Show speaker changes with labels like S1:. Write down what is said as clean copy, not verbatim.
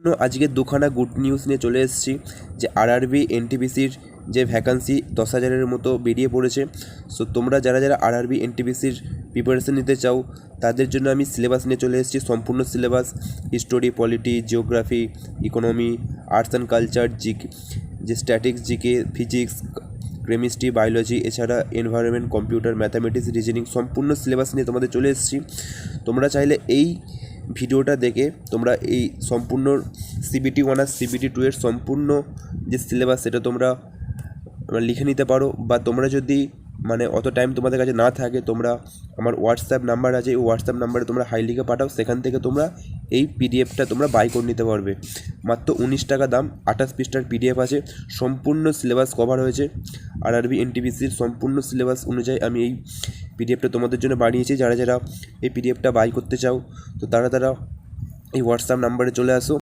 S1: আজকে দুখানা good news নিয়ে চলে এসেছি যে আরআরবি এনটিপিসির যে ভ্যাকান্সি 10,000-এর মতো বেরিয়ে পড়েছে। সো তোমরা যারা যারা আরআরবি এনটিপিসির প্রিপারেশন নিতে চাও তাদের জন্য আমি সিলেবাস নিয়ে চলে এসেছি, সম্পূর্ণ syllabus, history, polity, geography, economy, arts and culture, GK, যে statics, GK, physics, chemistry, biology, এছাড়া এনভায়রনমেন্ট, কম্পিউটার, ম্যাথামেটিক্স, রিজনিং, সম্পূর্ণ সিলেবাস নিয়ে তোমাদের চলে এসেছি। তোমরা চাইলে এই ভিডিওটা দেখে তোমরা এই সম্পূর্ণ সিবিটি 1 আর সিবিটি 2 এর সম্পূর্ণ যে সিলেবাস সেটা তোমরা লিখে নিতে পারো, বা তোমরা যদি অত টাইম তোমাদের কাছে না থাকে, তোমরা আমার হোয়াটসঅ্যাপ নাম্বার আছে, এই হোয়াটসঅ্যাপ নাম্বারে তোমরা হাই লিখে পাঠাও, সেখান থেকে তোমরা এই পিডিএফটা তোমরা বাই করে নিতে পারবে। মাত্র 19 টাকা দাম, 28 পৃষ্ঠার পিডিএফ আছে, সম্পূর্ণ সিলেবাস কভার হয়েছে। আরআরবি এনটিপিসির সম্পূর্ণ সিলেবাস অনুযায়ী আমি এই পিডিএফটা তোমাদের জন্য বানিয়েছি। যারা যারা এই পিডিএফটা বাই করতে চাও তো তারা এই হোয়াটসঅ্যাপ নাম্বারে চলে আসো।